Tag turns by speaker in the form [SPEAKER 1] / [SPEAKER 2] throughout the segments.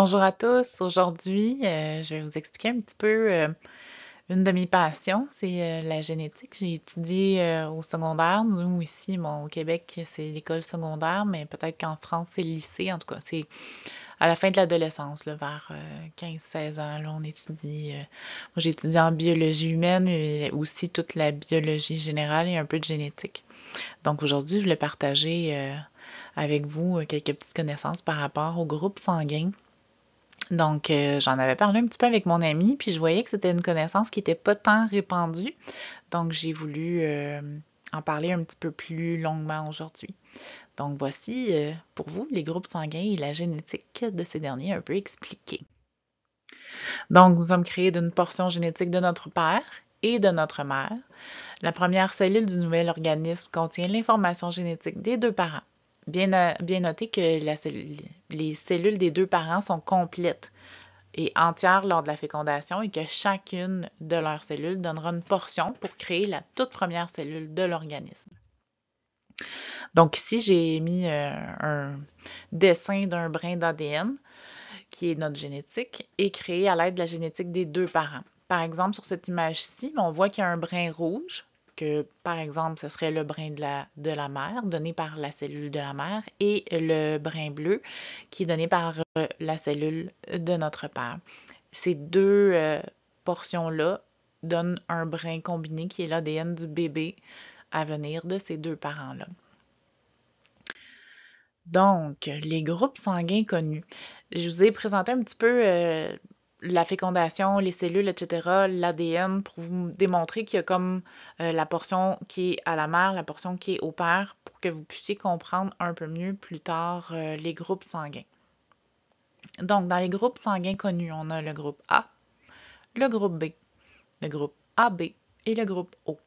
[SPEAKER 1] Bonjour à tous. Aujourd'hui, je vais vous expliquer un petit peu une de mes passions, c'est la génétique. J'ai étudié au secondaire. Nous, ici, bon, au Québec, c'est l'école secondaire, mais peut-être qu'en France, c'est le lycée. En tout cas, c'est à la fin de l'adolescence, là, vers 15-16 ans, là, on étudie. Moi, j'ai étudié en biologie humaine, mais aussi toute la biologie générale et un peu de génétique. Donc aujourd'hui, je voulais partager avec vous quelques petites connaissances par rapport au groupe sanguin. Donc, j'en avais parlé un petit peu avec mon ami, puis je voyais que c'était une connaissance qui n'était pas tant répandue. Donc, j'ai voulu en parler un petit peu plus longuement aujourd'hui. Donc, voici pour vous les groupes sanguins et la génétique de ces derniers un peu expliqués. Donc, nous sommes créés d'une portion génétique de notre père et de notre mère. La première cellule du nouvel organisme contient l'information génétique des deux parents. Bien noter que les cellules des deux parents sont complètes et entières lors de la fécondation et que chacune de leurs cellules donnera une portion pour créer la toute première cellule de l'organisme. Donc ici, j'ai mis un dessin d'un brin d'ADN qui est notre génétique et créé à l'aide de la génétique des deux parents. Par exemple, sur cette image-ci, on voit qu'il y a un brin rouge, que par exemple, ce serait le brin de la mère, donné par la cellule de la mère, et le brin bleu, qui est donné par la cellule de notre père. Ces deux portions-là donnent un brin combiné qui est l'ADN du bébé à venir de ces deux parents-là. Donc, les groupes sanguins connus. Je vous ai présenté un petit peu la fécondation, les cellules, etc., l'ADN, pour vous démontrer qu'il y a comme la portion qui est à la mère, la portion qui est au père, pour que vous puissiez comprendre un peu mieux plus tard les groupes sanguins. Donc, dans les groupes sanguins connus, on a le groupe A, le groupe B, le groupe AB et le groupe O.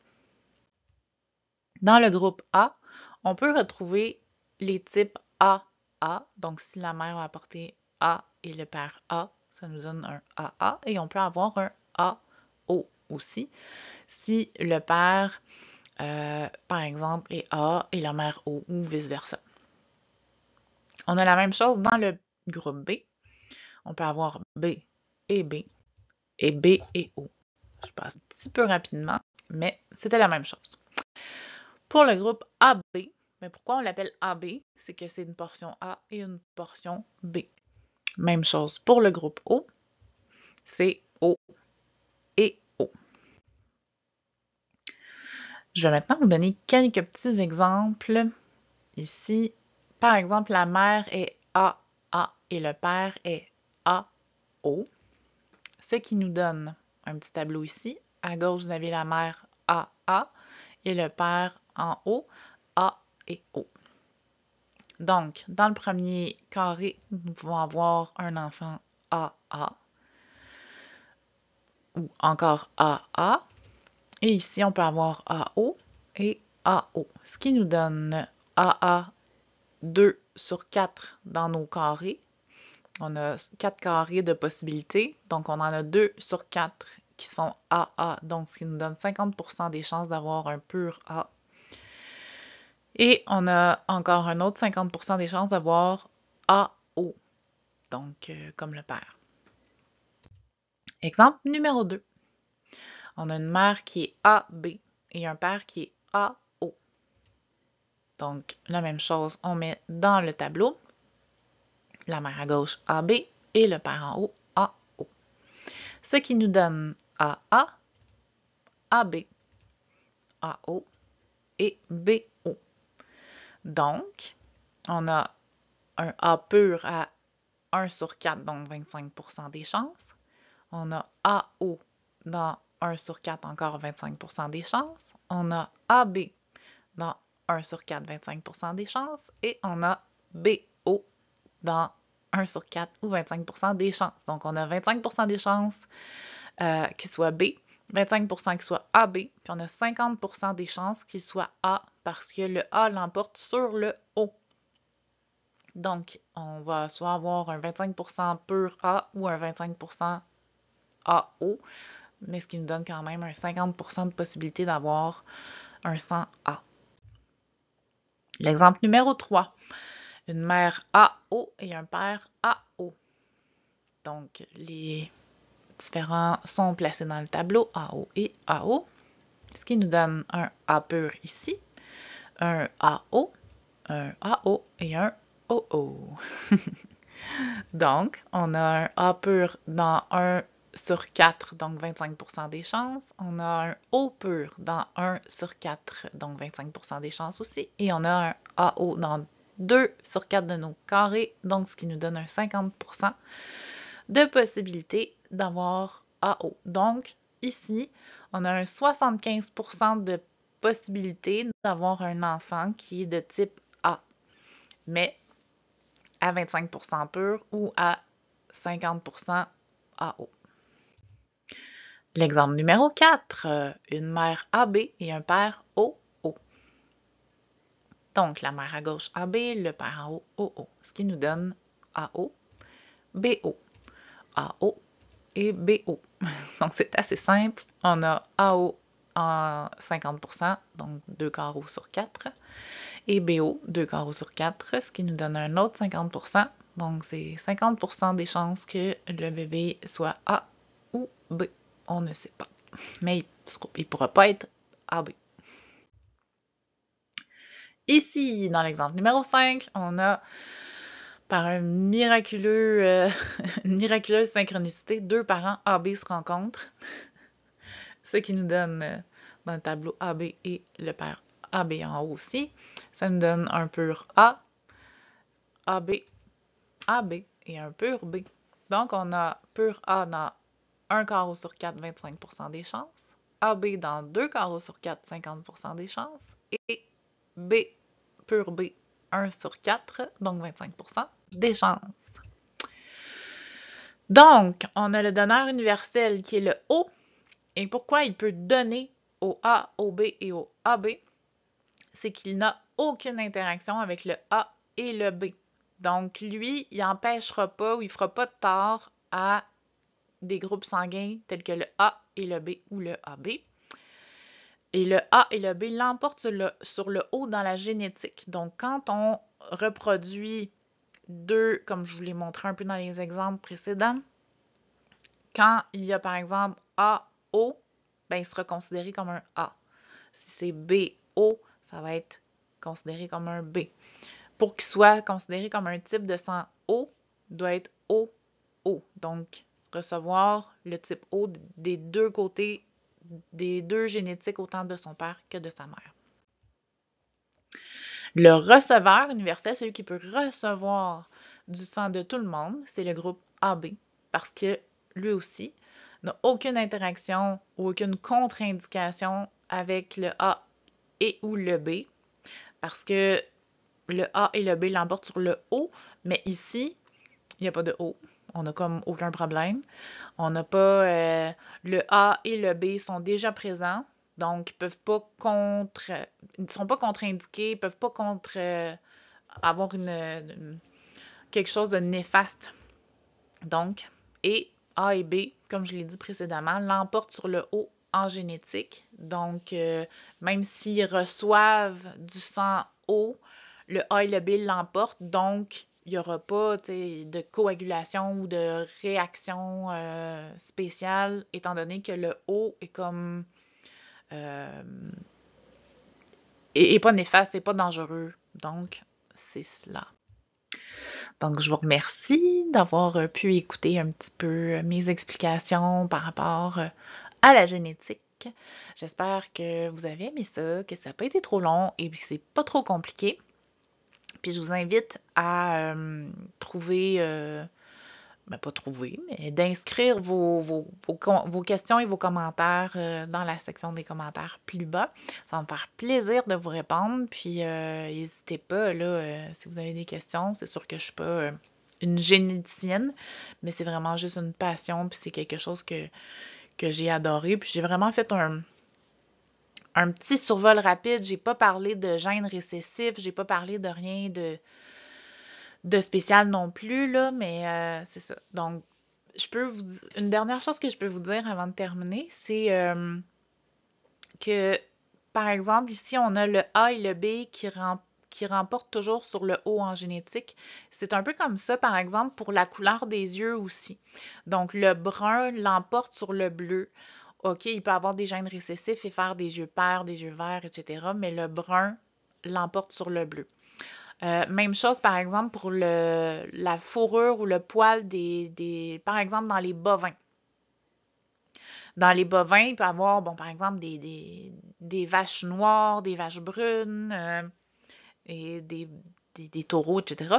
[SPEAKER 1] Dans le groupe A, on peut retrouver les types AA. Donc, si la mère a apporté A et le père A, ça nous donne un AA. Et on peut avoir un AO aussi. Si le père, par exemple, est A et la mère O ou vice-versa. On a la même chose dans le groupe B. On peut avoir B et B et B et O. Je passe un petit peu rapidement, mais c'était la même chose. Pour le groupe AB, mais pourquoi on l'appelle AB? C'est que c'est une portion A et une portion B. Même chose pour le groupe O, c'est O et O. Je vais maintenant vous donner quelques petits exemples. Ici, par exemple, la mère est AA et le père est AO, ce qui nous donne un petit tableau ici. À gauche, vous avez la mère AA et le père en haut, A et O. Donc, dans le premier carré, nous pouvons avoir un enfant AA ou encore AA. Et ici, on peut avoir AO et AO, ce qui nous donne AA 2 sur 4 dans nos carrés. On a 4 carrés de possibilités, donc on en a 2 sur 4 qui sont AA, donc ce qui nous donne 50% des chances d'avoir un pur A. Et on a encore un autre 50% des chances d'avoir AO, donc comme le père. Exemple numéro 2. On a une mère qui est AB et un père qui est AO. Donc, la même chose, on met dans le tableau la mère à gauche AB et le père en haut AO. Ce qui nous donne AA, AB, AO et BO. Donc, on a un A pur à 1 sur 4, donc 25% des chances. On a AO dans 1 sur 4, encore 25% des chances. On a AB dans 1 sur 4, 25% des chances. Et on a BO dans 1 sur 4 ou 25% des chances. Donc, on a 25% des chances qu'il soit B, 25% qu'il soit AB, puis on a 50% des chances qu'il soit A parce que le A l'emporte sur le O. Donc, on va soit avoir un 25% pur A ou un 25% AO, mais ce qui nous donne quand même un 50% de possibilité d'avoir un sang A. L'exemple numéro 3. Une mère AO et un père AO. Donc, les différents sont placés dans le tableau AO et AO, ce qui nous donne un A pur ici, un AO, un AO et un OO. Donc, on a un A pur dans 1 sur 4, donc 25% des chances. On a un O pur dans 1 sur 4, donc 25% des chances aussi. Et on a un AO dans 2 sur 4 de nos carrés, donc ce qui nous donne un 50% de possibilité d'avoir AO. Donc, ici, on a un 75% de possibilité d'avoir un enfant qui est de type A, mais à 25% pur ou à 50% AO. L'exemple numéro 4, une mère AB et un père OO. Donc, la mère à gauche AB, le père en haut OO, ce qui nous donne AO, BO, AO et BO. Donc, c'est assez simple. On a AO en 50%, donc 2 carreaux sur 4, et BO, 2 carreaux sur 4, ce qui nous donne un autre 50%. Donc, c'est 50% des chances que le bébé soit A ou B. On ne sait pas. Mais il ne pourra pas être AB. Ici, dans l'exemple numéro 5, on a, par une miraculeuse synchronicité, deux parents AB se rencontrent, ce qui nous donne dans le tableau AB et le père AB en haut aussi. Ça nous donne un pur A, AB, AB et un pur B. Donc, on a pur A dans 1 carreau sur 4, 25% des chances. AB dans 2 carreaux sur 4, 50% des chances. Et B, pur B, 1 sur 4, donc 25% des chances. Donc, on a le donneur universel qui est le O. Et pourquoi il peut donner au A, au B et au AB? C'est qu'il n'a aucune interaction avec le A et le B. Donc, lui, il n'empêchera pas ou il ne fera pas de tort à des groupes sanguins tels que le A et le B ou le AB. Et le A et le B l'emportent sur le O dans la génétique. Donc, quand on reproduit deux, comme je vous l'ai montré un peu dans les exemples précédents, quand il y a par exemple AO, ben, il sera considéré comme un A. Si c'est BO, ça va être considéré comme un B. Pour qu'il soit considéré comme un type de sang O, il doit être OO. Donc, recevoir le type O des deux côtés, des deux génétiques, autant de son père que de sa mère. Le receveur universel, celui qui peut recevoir du sang de tout le monde, c'est le groupe AB, parce que lui aussi n'a aucune interaction ou aucune contre-indication avec le A et ou le B, parce que le A et le B l'emportent sur le O, mais ici, il n'y a pas de O. On n'a comme aucun problème. On n'a pas... le A et le B sont déjà présents, donc ils ne sont pas contre-indiqués, ils ne peuvent pas avoir quelque chose de néfaste. Donc, et A et B, comme je l'ai dit précédemment, l'emportent sur le O en génétique. Donc, même s'ils reçoivent du sang O, le A et le B l'emportent, donc il n'y aura pas de coagulation ou de réaction spéciale, étant donné que le O est comme est pas néfaste, n'est pas dangereux. Donc, c'est cela. Donc, je vous remercie d'avoir pu écouter un petit peu mes explications par rapport à la génétique. J'espère que vous avez aimé ça, que ça n'a pas été trop long et que c'est pas trop compliqué. Puis je vous invite à trouver, pas trouver, mais d'inscrire vos questions et vos commentaires dans la section des commentaires plus bas. Ça va me faire plaisir de vous répondre. Puis n'hésitez pas, là, si vous avez des questions. C'est sûr que je ne suis pas une généticienne, mais c'est vraiment juste une passion. Puis c'est quelque chose que j'ai adoré. Puis j'ai vraiment fait un petit survol rapide. J'ai pas parlé de gènes récessifs, j'ai pas parlé de rien de spécial non plus, là, mais c'est ça. Donc, une dernière chose que je peux vous dire avant de terminer, c'est que, par exemple, ici, on a le A et le B qui remporte toujours sur le haut en génétique. C'est un peu comme ça, par exemple, pour la couleur des yeux aussi. Donc, le brun l'emporte sur le bleu. OK, il peut avoir des gènes récessifs et faire des yeux pairs, des yeux verts, etc., mais le brun l'emporte sur le bleu. Même chose, par exemple, pour la fourrure ou le poil par exemple, dans les bovins. Dans les bovins, il peut y avoir, bon, par exemple, des vaches noires, des vaches brunes, et des taureaux, etc.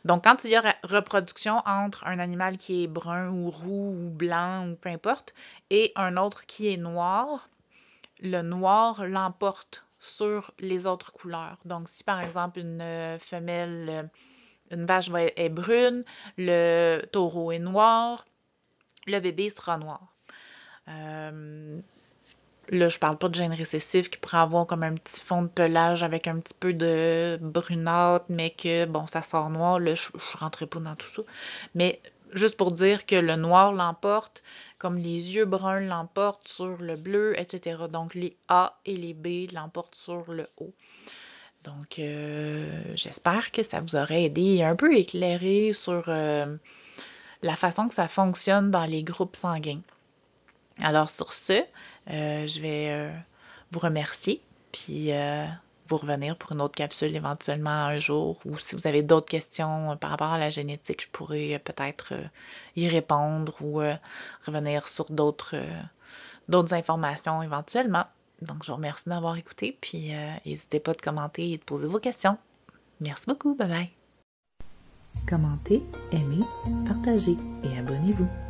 [SPEAKER 1] Donc, quand il y a reproduction entre un animal qui est brun ou roux ou blanc ou peu importe, et un autre qui est noir, le noir l'emporte sur les autres couleurs. Donc, si par exemple une femelle, une vache est brune, le taureau est noir, le bébé sera noir. Là, je parle pas de gènes récessifs qui pourraient avoir comme un petit fond de pelage avec un petit peu de brunâtre, mais que, bon, ça sort noir. Là, je rentrerai pas dans tout ça. Mais juste pour dire que le noir l'emporte, comme les yeux bruns l'emportent sur le bleu, etc. Donc, les A et les B l'emportent sur le O. Donc, j'espère que ça vous aurait aidé et un peu éclairé sur la façon que ça fonctionne dans les groupes sanguins. Alors sur ce, je vais vous remercier, puis vous revenir pour une autre capsule éventuellement un jour, ou si vous avez d'autres questions par rapport à la génétique, je pourrais peut-être y répondre ou revenir sur d'autres informations éventuellement. Donc je vous remercie d'avoir écouté, puis n'hésitez pas de commenter et de poser vos questions. Merci beaucoup, bye bye!
[SPEAKER 2] Commentez, aimez, partagez et abonnez-vous.